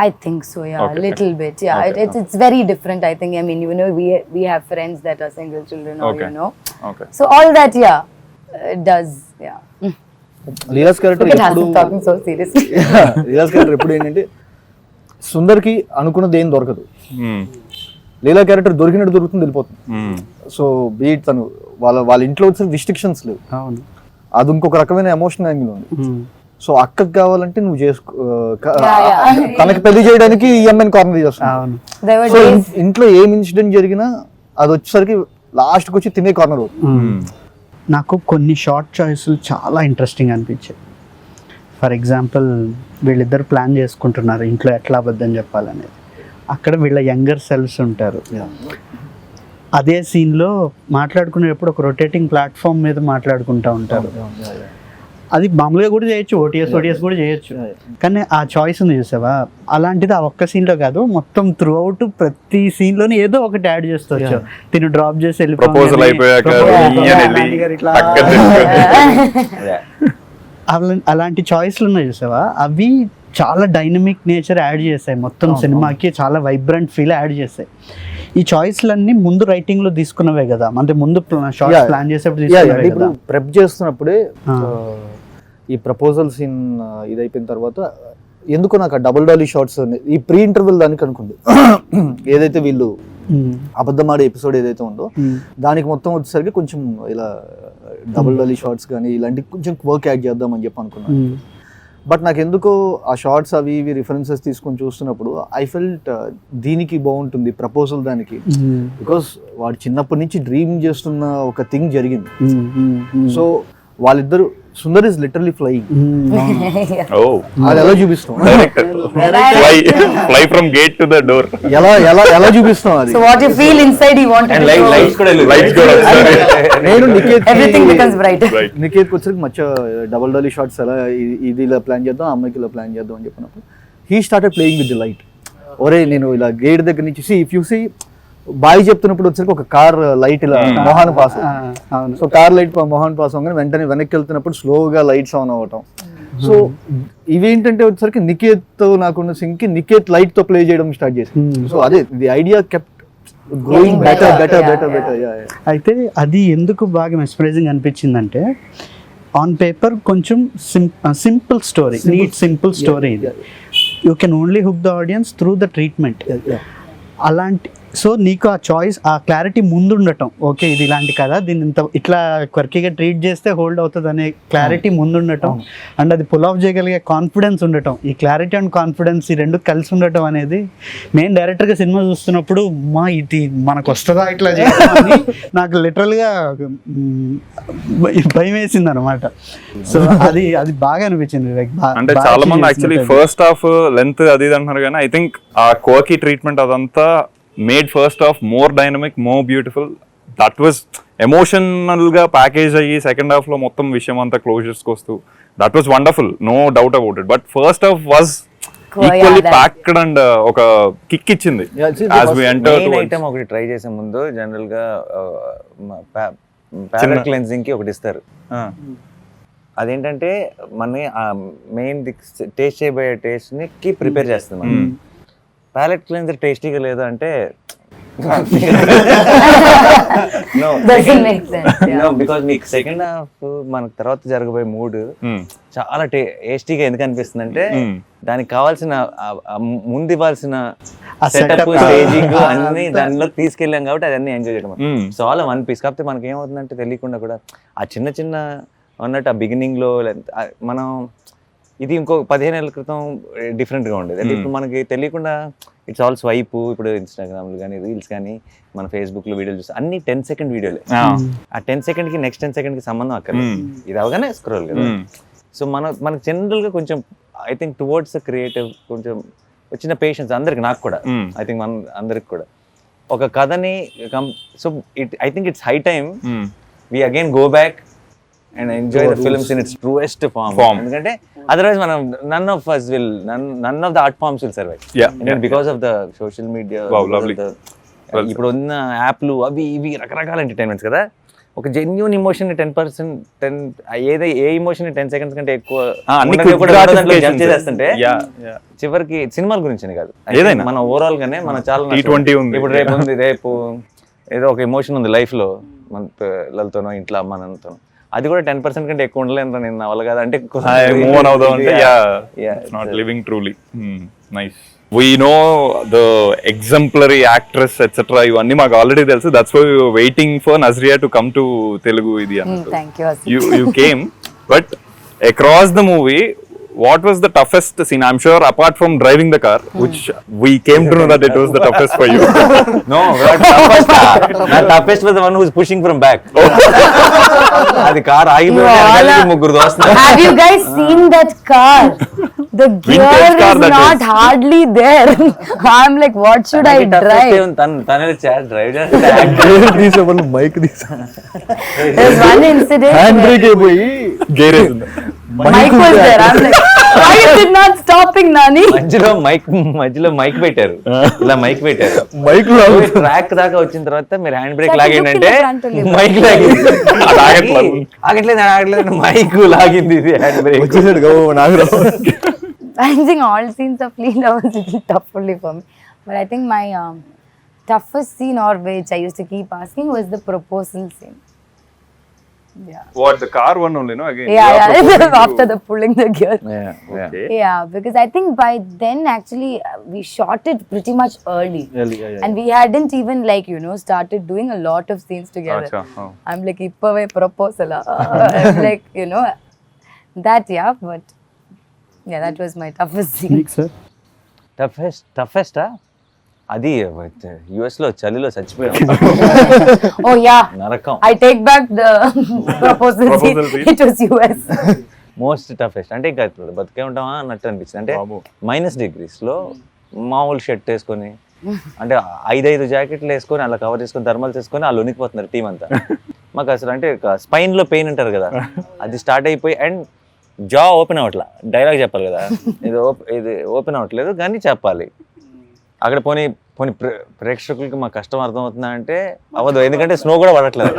I think so, yeah, Okay. a little bit, yeah. Okay. It's very different, I think. I mean, you know, we have friends that are single children, or Okay. you know, Okay. so all that, yeah, it does, yeah. Leela's character Look at ఎప్పుడు us talking so seriously. Leela's character ఎప్పుడు ఏంటంటే సుందర్కి అనుకున్నది ఏం దొరకదు, Hmm. లీలా character దొరికినట్టు దొరుకుతుంది, వెళ్ళిపోతుంది. Hmm. So beat తను వాళ్ళ ఇంట్లో వచ్చే రిస్ట్రిక్షన్స్ లేవు, అవును. అది ఇంకొక రకమైన ఎమోషనల్ యాంగిల్ ఉంది. సో అక్కకి కావాలంటే నువ్వు చేసుకో, తనకి పెళ్లి చేయడానికి ఈ అమ్మాయిని కార్నర్ చేస్తున్నావు. అవును. There were సో days, ఇంట్లో ఏం ఇన్సిడెంట్ జరిగినా అది వచ్చేసరికి లాస్ట్కి వచ్చి తినే కార్నర్ అవుతుంది. నాకు కొన్ని షార్ట్ చాయిస్లు చాలా ఇంట్రెస్టింగ్ అనిపించాయి. ఫర్ ఎగ్జాంపుల్, వీళ్ళిద్దరు ప్లాన్ చేసుకుంటున్నారు ఇంట్లో ఎట్లా అబద్ధం చెప్పాలనేది. అక్కడ వీళ్ళ యంగర్ సెల్ఫ్స్ ఉంటారు. అదే సీన్లో మాట్లాడుకునేటప్పుడు ఒక రొటేటింగ్ ప్లాట్ఫామ్ మీద మాట్లాడుకుంటూ ఉంటారు. అది మామూలుగా కూడా చేయొచ్చు, ఓటీఎస్ కూడా చేయొచ్చు, కానీ ఆ చాయిస్ ఉంది చూసావా, అలాంటిది ఆ ఒక్క సీన్లో కాదు, మొత్తం త్రూ అవుట్ ప్రతి సీన్లోనే ఏదో ఒకటి యాడ్ చేస్తవచ్చు. తిను డ్రాప్ చేసి Proposal అయిపోయాక అలాంటి చాయిస్లు ఉన్నాయి చూసావా, అవి చాలా డైనమిక్ నేచర్ యాడ్ చేస్తాయి, మొత్తం సినిమాకి చాలా వైబ్రెంట్ ఫీల్ యాడ్ చేస్తాయి. ఈ చాయిస్లన్నీ ముందు రైటింగ్ లో తీసుకున్నవే కదా, అంటే ముందు షార్ట్స్ ప్లాన్ చేసేప్పుడు తీసుకున్నవే ఇప్పుడు కదా. ప్రెప్ చేస్తున్నప్పుడే ఈ ప్రపోజల్ సీన్ ఇది అయిపోయిన తర్వాత ఎందుకో నాకు ఆ డబుల్ డాలీ షార్ట్స్ ఈ ప్రీ ఇంటర్వెల్ దానికి అనుకుంది, ఏదైతే వీళ్ళు అబద్ధమాడే ఎపిసోడ్ ఏదైతే ఉందో దానికి మొత్తం వచ్చేసరికి కొంచెం ఇలా డబుల్ డాలీ షార్ట్స్ కానీ ఇలాంటి కొంచెం వర్క్ యాడ్ చేద్దాం అని చెప్పి అనుకున్నాను. బట్ నాకు ఎందుకో ఆ షార్ట్స్ అవి ఇవి రిఫరెన్సెస్ తీసుకొని చూస్తున్నప్పుడు ఐ ఫెల్ట్ దీనికి బాగుంటుంది ప్రపోజల్ దానికి, బికాస్ వాడు చిన్నప్పటి నుంచి డ్రీమ్ చేస్తున్న ఒక థింగ్ జరిగింది. సో వాళ్ళిద్దరు Sundar is literally flying, Oh. అది ఎలా చూపిస్తాం, Fly from gate to the door. ఎలా ఎలా ఎలా చూపిస్తాం అది. so what you feel inside, you want And to show. lights కూడా Lights కూడా నేను Niket Everything becomes bright. Right. నికేత్కి వచ్చరికి మచ్చ డబుల్ డాలీ షార్ట్స్ ఎలా ఇది ఇలా ప్లాన్ చేద్దాం, ఆ అమ్మాయికి ఇలా ప్లాన్ చేద్దాం అని చెప్పినప్పుడు he started playing with the light. ఒరే నేను ఇలా గేట్ దగ్గర నుంచి ఇఫ్ యూ సీ బాయ్ చెప్తున్నప్పుడు వచ్చరికి ఒక కార్ లైట్ ఇలా మొహాన్ పాస్, సో కార్ లైట్ మొహాన్ పాస్ అవ్వగానే వెంటనే వెనక్కి వెళ్తున్నప్పుడు స్లోగా లైట్స్ ఆన్ అవ్వటం. సో ఇవేంటంటే వచ్చరికి నికేత్ నాకున్న సింగ్ కి నికేత్ లైట్ తో ప్లే చేయడం స్టార్ట్ చేసి, సో అదే the idea kept growing better better better better. అయితే అది ఎందుకు బాగా మెస్పరైజింగ్ అనిపించిందంటే, ఆన్ పేపర్ కొంచెం simple story, neat simple story ఇది. You can only hook the audience through the treatment. అలాంటి సో నీకు ఆ చాయిస్, ఆ క్లారిటీ ముందు ఉండటం, ఓకే ఇది ఇలాంటి కదా, దీన్ని ఇంత ఇట్లా క్వర్కీగా ట్రీట్ చేస్తే హోల్డ్ అవుతుంది అనే క్లారిటీ ముందు ఉండటం, అండ్ అది పుల్ ఆఫ్ చేయగలిగే కాన్ఫిడెన్స్ ఉండటం, ఈ క్లారిటీ అండ్ కాన్ఫిడెన్స్ ఈ రెండు కలిసి ఉండటం అనేది నేను డైరెక్టర్గా సినిమా చూస్తున్నప్పుడు మా ఇది మనకు వస్తుందా ఇట్లా చేయడం అని నాకు లిటరల్గా భయం వేసింది అనమాట. సో అది అది బాగా అనిపించింది. అంటే చాలా మంది యాక్చువల్లీ ఫస్ట్ హాఫ్ లెంత్ అది ఇది అంటున్నారు, కానీ ఐ థింక్ ఆ కోకి ట్రీట్మెంట్ అదంతా made first half more dynamic, more beautiful. That was emotional గా ప్యాకేజ్ అయ్యి సెకండ్ హాఫ్ లో మొత్తం విషయం అంతా క్లోజర్స్ కి వస్తూ that was wonderful, no doubt about it. But first half was equally packed and ఒక కిక్ ఇచ్చింది. As we enter to item ఒకటి ట్రై చేసే ముందు జనరల్ గా ప్యాలెట్ క్లెన్జింగ్ కి ఒకటి ఇస్తారు. అదేంటంటే మన మెయిన్ టేస్ట్ చేయబోయే టేస్ట్ కి ప్రిపేర్ చేస్తుంది. ప్యాలెట్ క్లెన్జర్ టేస్టీగా లేదు అంటే Doesn't make sense. Yeah. Because మీకు సెకండ్ హాఫ్ మనకు తర్వాత జరగబోయే మూడ్ చాలా టేస్టీగా ఎందుకు అనిపిస్తుంది అంటే దానికి కావాల్సిన ముందు ఇవ్వాల్సిన సెటప్ స్టేజింగ్ అన్ని దానిలో తీసుకెళ్ళాం కాబట్టి అదన్నీ ఎంజాయ్ చేయడం. So all one piece. కాకపోతే మనకి ఏమవుతుందంటే తెలియకుండా కూడా ఆ చిన్న చిన్న అన్నట్టు ఆ బిగినింగ్ లో మనం ఇది ఇంకో 15 ఏళ్ళ క్రితం డిఫరెంట్గా ఉండేది. అంటే ఇప్పుడు మనకి తెలియకుండా ఇట్స్ ఆల్ స్వైప్. ఇప్పుడు ఇన్స్టాగ్రామ్లు కానీ రీల్స్ కానీ మన ఫేస్బుక్లో వీడియోలు చూస్తే అన్ని 10 సెకండ్ వీడియోలే. ఆ 10 సెకండ్కి నెక్స్ట్ 10 సెకండ్కి సంబంధం అక్కర్లేదు, ఇది అవగానే స్క్రోల్ కదా. సో మనకు జనరల్గా కొంచెం ఐ థింక్ టువర్డ్స్ క్రియేటివ్ కొంచెం వచ్చిన పేషెన్స్ అందరికి, నాకు కూడా ఐ థింక్ మన అందరికి కూడా ఒక కథని so I think it's high time we again go back and enjoy the films in its truest form. ఎందుకంటే otherwise మనం none of the art forms will survive. Because of the social media. Wow, lovely. ఇప్పుడు ఉన్న యాప్లు అవి ఇవి రకరకాల entertainments కదా. ఒక జెన్యూన్ ఇమోషన్ 10% ఏ ఇమోషన్ 10 seconds కంటే ఎక్కువ చేస్తుంటే చివరికి సినిమాల గురించి కాదు, ఏదైనా మన ఓవరాల్ గానే మన చాలా ఇప్పుడు రేపు ఏదో ఒక ఎమోషన్ ఉంది లైఫ్ లో మన పిల్లలతోనో ఇంట్లో అమ్మ నాన్నతోనో, అది కూడా 10% కంటే ఎక్కువ ఉండలేదు నేను నా వల్ల కాదు అంటే మూవ్ ఆన్ అవుదాం అంటే it's not living truly. Nice. We know the exemplary actress etc. ఇవన్నీ మాకు ఆల్రెడీ తెలుసు. That's why we were waiting for Nazriya to come to Telugu ఇది అన్నట్టు. Thank you. You came, but across the movie what was the toughest scene? I'm sure apart from driving the car, which we came to know that it was the toughest for you. No, toughest was the one who's pushing from back. అది car ఆగిపోయింది, ముగ్గురు దోస్తున్నారు. Have you guys seen that car? The gear is not hardly there. I'm like, what should I drive? తనని drive చేస్తే Mike There's one incident hand brake అయిపోయి garage Mike was there. I'm like, why is it not stopping, Nani? మధ్యలో mic పెట్టారు, ఇలా mic పెట్టారు. Mic track దాకా వచ్చిన తర్వాత మీరు హ్యాండ్ బ్రేక్ లాగిందంటే మైక్ లాగింది, ఆగట్లేదు మైక్ లాగింది, ఇది hand brake. I think all scenes of Leela was a little tough only for me. But I think my toughest scene, or which I used to keep asking, was the proposal scene. Yeah. What, the car one only, no? Again. Yeah. After the pulling the gear. Okay. Yeah, because I think by then actually we shot it pretty much early. And we hadn't even started doing a lot of scenes together. Achha, oh. I'm like, ippave proposal. I'm like, that, yeah, but yeah, that was my toughest scene. Toughest అది US లో చలిలో చచ్చిపోయాం. Oh yeah, నరకం. I take back the proposal scene. It was US. Most toughest అంటే ఇంకా బతికే ఉంటామా అన్నట్టు అనిపించింది. అంటే -degrees లో మామూలు షర్ట్ వేసుకొని, అంటే 5 జాకెట్లు వేసుకొని అలా కవర్ చేసుకొని థర్మల్స్ వేసుకొని వాళ్ళు ఉనికిపోతున్నారు టీం అంతా. మాకు అసలు అంటే స్పైన్ లో పెయిన్ ఉంటారు కదా, అది స్టార్ట్ అయిపోయి అండ్ జా ఓపెన్ అవ్వట్లా. డైలాగ్ చెప్పాలి కదా, ఇది ఓపెన్ అవ్వట్లేదు కానీ చెప్పాలి. అక్కడ పోనీ ప్రేక్షకులకి మా కష్టం అర్థం అవుతుందా అంటే అవ్వదు, ఎందుకంటే స్నో కూడా పడట్లేదు.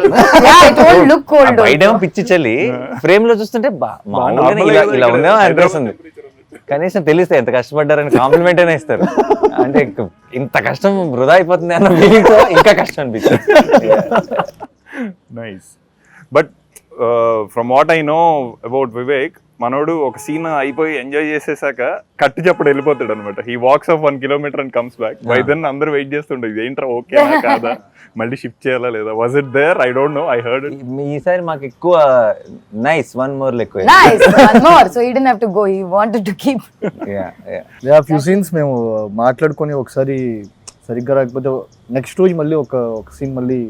బయటేమో పిచ్చి చలి, ఫ్రేమ్ లో చూస్తుంటే ఇలా ఉందేమో అనిపిస్తుంది. కనీసం తెలిస్తే ఎంత కష్టపడ్డారని కాంప్లిమెంట్ అయినా ఇస్తారు. అంటే ఇంత కష్టం వృధా అయిపోతుంది అన్న ఫీలింగ్ ఇంకా కష్టం అనిపిస్తుంది. Nice. But from what I know about Vivek, మనోడు ఒక సీన్ అయిపోయి ఎంజాయ్ చేసేసాక కట్టి చెప్పడు వెళ్ళిపోతాడు అనమాట. He walks off 1 kilometer and comes back. By then అందరూ వెయిట్ చేస్తుండే, ఇది ఏంట్రా ఓకేనా కాదా, మళ్ళీ షిఫ్ట్ చేయాలా లేదా, was it there? I don't know, I heard it. ఈసారి మాకు ఎక్కువ నైస్ వన్ మోర్ ఎక్కువ. Nice, one more. So he didn't have to go. He wanted to keep. Yeah, few scenes మేము మాట్లాడుకొని ఒకసారి సరిగ్గా రాకపోతే నెక్స్ట్ రోజు మళ్ళీ ఒక సీన్ మళ్ళీ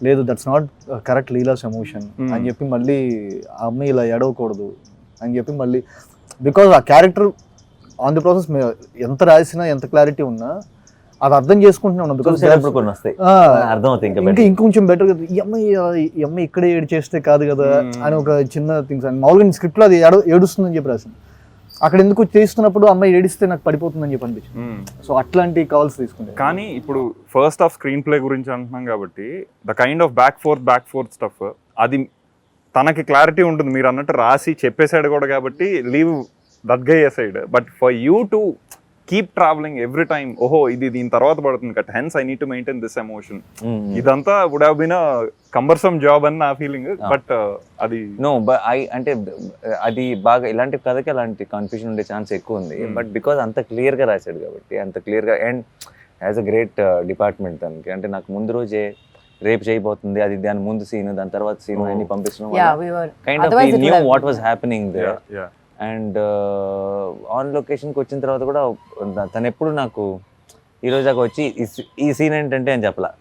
లేదు, that's not correct Leela's emotion అని చెప్పి మళ్ళీ ఆ అమ్మాయి ఇలా ఏడవకూడదు అని చెప్పి మళ్ళీ, బికాజ్ ఆ క్యారెక్టర్ ఆన్ ది ప్రాసెస్ ఎంత రాసినా ఎంత క్లారిటీ ఉన్నా అది అర్థం చేసుకుంటూనే ఉన్నాం. బికాజ్ ఇంకా ఇంకొంచెం బెటర్ కదా, ఈ అమ్మాయి ఇక్కడే ఏడు చేస్తే కాదు కదా అని ఒక చిన్న థింగ్స్. అండ్ మామూలుగా స్క్రిప్ట్లో అది ఏడుస్తుందని చెప్పి రాసింది, అక్కడ ఎందుకు చేస్తున్నప్పుడు అమ్మాయి ఏడిస్తే నాకు పడిపోతుందని చెప్పి అనిపించింది. సో అట్లాంటి కాల్స్ తీసుకుంటే. కానీ ఇప్పుడు ఫస్ట్ హాఫ్ స్క్రీన్ ప్లే గురించి అంటున్నాం కాబట్టి the kind of back fourth stuff అది తనకి క్లారిటీ ఉంటుంది. మీరు అన్నట్టు రాసి చెప్పేసాడు కూడా కాబట్టి leave that guy aside. But for you to keep travelling every time, ఓహో ఇది దీని తర్వాత పడుతుంది cut, hence I need to maintain this emotion. ఇదంతా would have been a cumbersome job అని నా ఫీలింగ్. బట్ అది నో అంటే అది బాగా ఇలాంటి కథకి అలాంటి కన్ఫ్యూజన్ ఉండే ఛాన్స్ ఎక్కువ ఉంది. బట్ బికాజ్ అంత క్లియర్గా రాశాడు కాబట్టి, అంత క్లియర్గా, and as a great department దానికి. అంటే నాకు ముందు రోజే రేపు చేయబోతుంది, అది దాని ముందు సీన్, దాని తర్వాత సీన్ అన్ని పంపించడం kind of he knew what was happening there. And on లొకేషన్కి వచ్చిన తర్వాత కూడా తను ఎప్పుడు నాకు ఈ రోజు దాకా వచ్చి ఈ సీన్ ఏంటంటే అని చెప్పలా,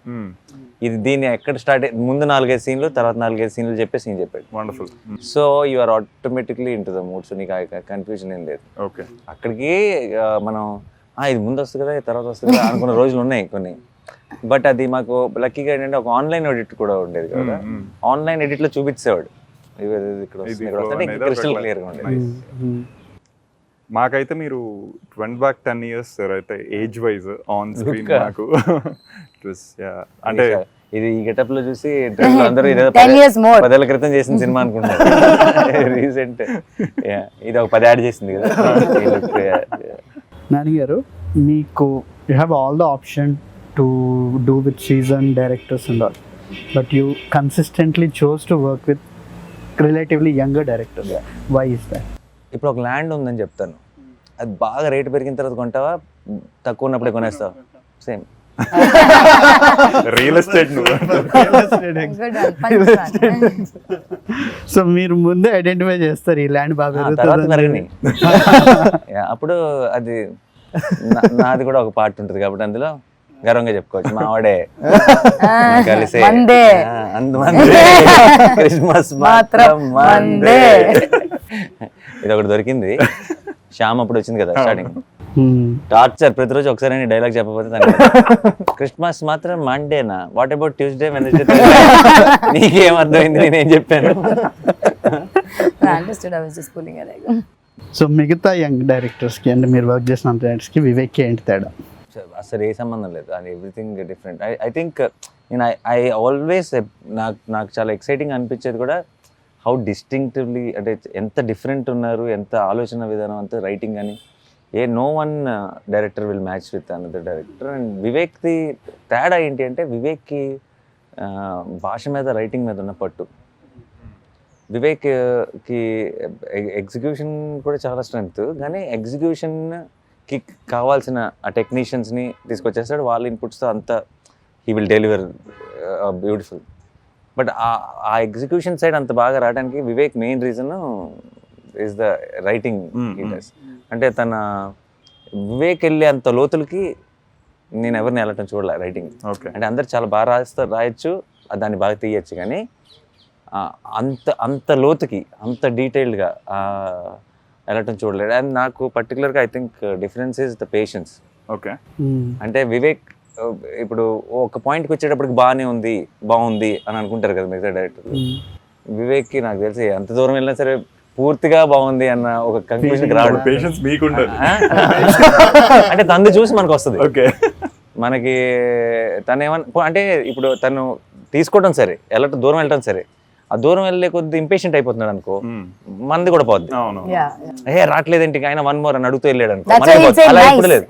ఇది దీన్ని ఎక్కడ స్టార్ట్ ముందు 4-5 సీన్లు, తర్వాత 4-5 సీన్లు చెప్పే సీన్ చెప్పాడు. Wonderful. So you are automatically in to the mood. So నీకు కన్ఫ్యూజన్ ఏం లేదు. ఓకే, అక్కడికి మనం ఇది ముందు వస్తుంది కదా తర్వాత వస్తుంది కదా అనుకున్న రోజులు ఉన్నాయి కొన్ని. బట్ అది మాకు లక్కీగా ఏంటంటే ఒక ఆన్లైన్ ఎడిట్ కూడా ఉండేది కదా, ఆన్లైన్ ఎడిట్ లో చూపించేవాడు ఇక్కడ క్రిస్టల్ క్లియర్ గా ఉండేది. మాకైతే మీరు 10 years సార్ అయితే ఏజ్ వైజ్ ఆన్ స్క్రీన్ నాకు అంటే ఇది ఈ గెటప్ లో చూసి అందరూ 10 ఏళ్ల క్రితం చేసిన సినిమా అనుకుంటారు. రీసెంట్ ఇది ఒక 10 యాడ్ చేసింది కదా. నాని గారు, మీకు you have all the option to do with season directors and all, but you consistently chose to work with relatively younger directors. Why is that? ఇప్పుడు ఒక ల్యాండ్ ఉందని చెప్తాను, అది బాగా రేటు పెరిగిన తర్వాత కొంటావా, తక్కువ ఉన్నప్పుడే కొనేస్తావా? Same real estate. సో మీరు ముందే ఐడెంటిఫై చేస్తారు ఈ ల్యాండ్ బాగా అప్పుడు అది నాది కూడా ఒక పార్ట్ ఉంటుంది కాబట్టి అందులో గర్వంగా చెప్పుకోవచ్చు, మా వాడే కలిసి క్రిస్మస్ మాత్రం మందే. ఇది ఒకటి దొరికింది. శ్యామ్ అప్పుడు వచ్చింది కదా స్టార్టింగ్, టార్చర్ ప్రతిరోజు ఒకసారి డైలాగ్ చెప్పకపోతే క్రిస్మస్ మాత్రం మండేనా, వాట్ అబౌట్ ట్యూస్డే వెనస్డే, నీకేం అర్థమైంది నేనేం చెప్పాను. సో మిగతా యంగ్ డైరెక్టర్స్కి అంటే మీరు వర్క్ చేసిన డైరెక్టర్స్కి వివేక్కి ఏంటి తేడా? అసలు ఏ సంబంధం లేదు, అది ఎవ్రీథింగ్ డిఫరెంట్. ఐ థింక్ నేను ఐ ఆల్వేస్ నాకు చాలా ఎక్సైటింగ్ అనిపించేది కూడా హౌ డిస్టింక్టివ్లీ, అంటే ఎంత డిఫరెంట్ ఉన్నారు, ఎంత ఆలోచన విధానం, అంత రైటింగ్ అని. No one director will match with another director. And వివేక్ది తేడా ఏంటి అంటే, వివేక్కి భాష మీద రైటింగ్ మీద ఉన్న పట్టు. వివేక్కి ఎగ్జిక్యూషన్ కూడా చాలా స్ట్రెంగ్త్, కానీ ఎగ్జిక్యూషన్కి కావాల్సిన ఆ టెక్నీషియన్స్ని తీసుకొచ్చేస్తాడు, వాళ్ళ ఇన్పుట్స్తో అంతా he will deliver beautiful. But ఆ ఎగ్జిక్యూషన్ సైడ్ అంత బాగా రావడానికి Vivek main reason is the writing. అంటే వివేక్ వెళ్ళే అంత లోతులకి నేను ఎవరిని వెళ్ళటం చూడలే రైటింగ్. అంటే అందరు చాలా బాగా రాయొచ్చు, దాన్ని బాగా తీయచ్చు, కానీ అంత లోతుకి అంత డీటెయిల్డ్గా వెళ్ళటం చూడలేదు. అండ్ నాకు పర్టికులర్గా I think difference is the patience. Okay, అంటే వివేక్ ఇప్పుడు ఒక పాయింట్కి వచ్చేటప్పటికి బాగుంది అని అనుకుంటారు కదా మిగతా డైరెక్టర్లు. వివేక్కి నాకు తెలిసి ఎంత దూరం వెళ్ళినా సరే పూర్తిగా బాగుంది అన్న ఒక కంక్లూజన్ రావడం. పేషెన్స్ మీకుండే అంటే తను చూసి మనకు వస్తుంది. ఓకే, మనకి తను ఏమన్నా అంటే ఇప్పుడు తను తీసుకోవడం సరే, దూరం వెళ్ళటం సరే, ఆ దూరం వెళ్ళే కొద్ది ఇంపేషెంట్ అయిపోతున్నాడు అనుకో, మనది కూడా పోద్ది. రావట్లేదేంటి ఆయన 1 more అని అడుగుతూ వెళ్ళాడు అనుకో, అలా ఇప్పుడు లేదు.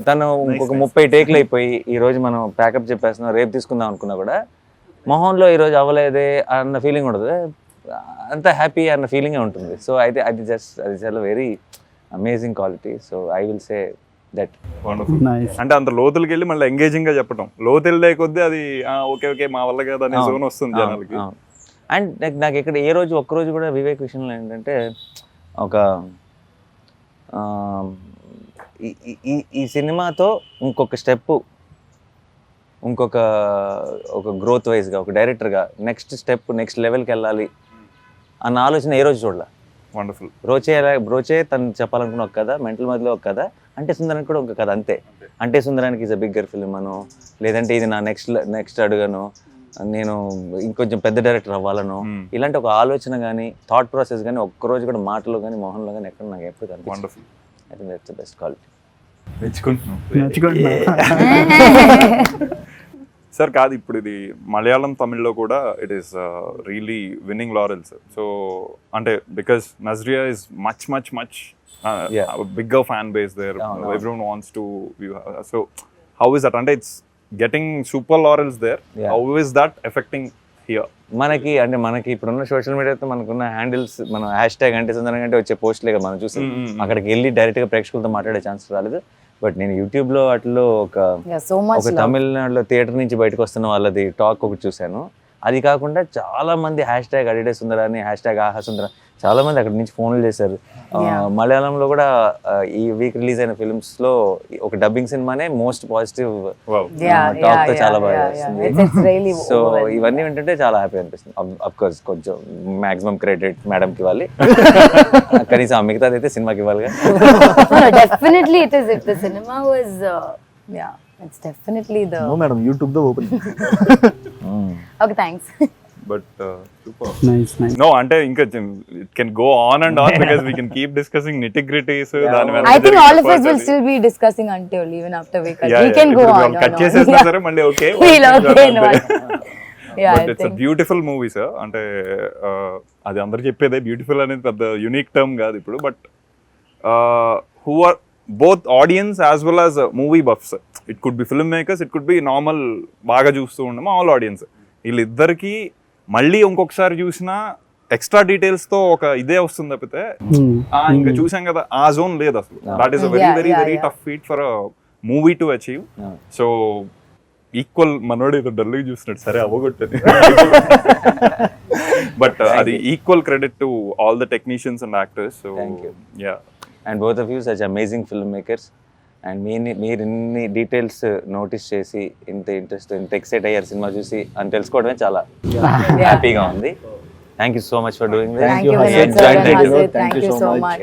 తను ఇంకొక 30 టేక్లు అయిపోయి ఈ రోజు మనం ప్యాకప్ చెప్పేస్తున్నాం, రేపు తీసుకుందాం అనుకున్నా కూడా మొహంలో ఈ రోజు అవ్వలేదే అన్న ఫీలింగ్ ఉండదు, అంత హ్యాపీ అన్న ఫీలింగే ఉంటుంది. సో అయితే అది చాలా very amazing quality. So I will say that. అంటే అంత లోతులకి వెళ్ళి మళ్ళీ ఎంగేజింగ్ గా చెప్పడం, లోతు వెళ్ళే కొద్దీ అది ఓకే మా వల్ల కదా అనే జోన్ వస్తుంది జనాలకి. అండ్ నాకు ఇక్కడ ఒక్కరోజు కూడా వివేక్ విషయంలో ఏంటంటే ఒక ఈ సినిమాతో ఇంకొక స్టెప్, ఒక గ్రోత్ వైజ్గా ఒక డైరెక్టర్గా నెక్స్ట్ స్టెప్, నెక్స్ట్ లెవెల్కి వెళ్ళాలి అన్న ఆలోచన ఏ రోజు చూడాల. వండర్ఫుల్. బ్రోచే తను చెప్పాలనుకున్న ఒక కథ, మెంటల్ మధ్యలో ఒక కథ, అంటే సుందరానికి కూడా ఒక కథ అంతే. అంటే సుందరానికి ఈజ్ అ బిగ్గర్ ఫిల్మ్ అను, లేదంటే ఇది నా నెక్స్ట్ అడుగను, నేను ఇంకొంచెం పెద్ద డైరెక్టర్ అవ్వాలను, ఇలాంటి ఒక ఆలోచన కానీ థాట్ ప్రాసెస్ కానీ ఒక్కరోజు కూడా మాటలో కానీ మొహంలో కానీ ఎక్కడ నాకు ఎప్పుడు కనిపిస్తుంది. I think that's the best quality. Sir కాదు, ఇప్పుడు ఇది మలయాళం తమిళ్లో కూడా it is really winning laurels. So అంటే because Nazriya is much much much bigger fan base there, everyone wants to view. So how is that, అంటే it's getting super laurels there, how is that affecting here? మనకి ఇప్పుడున్న social మీడియాతో మనకున్న handles, మనం hash tag అంటే సందర్భంగా వచ్చే పోస్ట్లే మనం చూసి అక్కడికి వెళ్ళి డైరెక్ట్ గా ప్రేక్షకులతో మాట్లాడే ఛాన్స్ రాలేదు. బట్ నేను యూట్యూబ్ లో అట్లా ఒక తమిళనాడులో థియేటర్ నుంచి బయటకు వస్తున్న వాళ్ళది టాక్ ఒకటి చూశాను. అది కాకుండా చాలా మంది హ్యాష్ ట్యాగ్ అడిడే సుందరాని, హ్యాష్ ట్యాగ్ ఆహా సుందర, చాలా మంది అక్కడి నుంచి ఫోన్లు చేశారు. మలయాళంలో కూడా ఈ వీక్ రిలీజ్ అయిన ఫిల్మ్స్ లో ఒక డబ్బింగ్ సినిమానే మోస్ట్ పాజిటివ్ టాక్ తో చాలా బాగా వస్తుంది. సో ఇవన్నీ ఏంటంటే చాలా హ్యాపీ అనిపిస్తుంది. అఫ్ కోర్స్ కొంచెం మాక్సిమం క్రెడిట్ మేడం కి ఇవ్వాలి, కనీసం మిగతాది అయితే సినిమాకి ఇవ్వాలి. Definitely it is. If the cinema was it's definitely the no madam, YouTube the open. Okay, thanks. But super nice. no, అంటే ఇంకా it can go on and on because we can keep discussing nitty-gritties. I think all of us will still be discussing until even after we cut. We can go on. Cut చేసేసినా సరే మళ్ళీ okay. Yeah, but it's a beautiful movie sir. అంటే అది అందరు చెప్పేదే, beautiful అనేది పెద్ద unique term కాదు ఇప్పుడు. But who are both audience as well as movie buffs. It could be filmmakers, it could be normal బాగా చూస్తూ ఉండము ఆల్ ఆడియన్స్. వీళ్ళిద్దరికి మళ్ళీ ఇంకొకసారి చూసినా ఎక్స్ట్రా డీటెయిల్స్ తో ఒక ఇదే వస్తుంది తప్పితే ఇంకా చూసాం కదా ఆ జోన్ లేదు అసలు. That is a very very very tough feet for a movie to achieve. So equal, మనోడు ఏదో డల్ చూసినట్టు సరే అవ్వగొట్టని, బట్ అది equal credit to all the technicians and actors. So yeah, and both of you such amazing film makers. And మీరు ఇన్ని details notice చేసి ఇంత interest, ఇంత ఎక్సైట్ అయ్యారు సినిమా చూసి అని తెలుసుకోవడమే చాలా హ్యాపీగా ఉంది. Thank you so much for doing this. Thank you very much, sir. Thank you so much.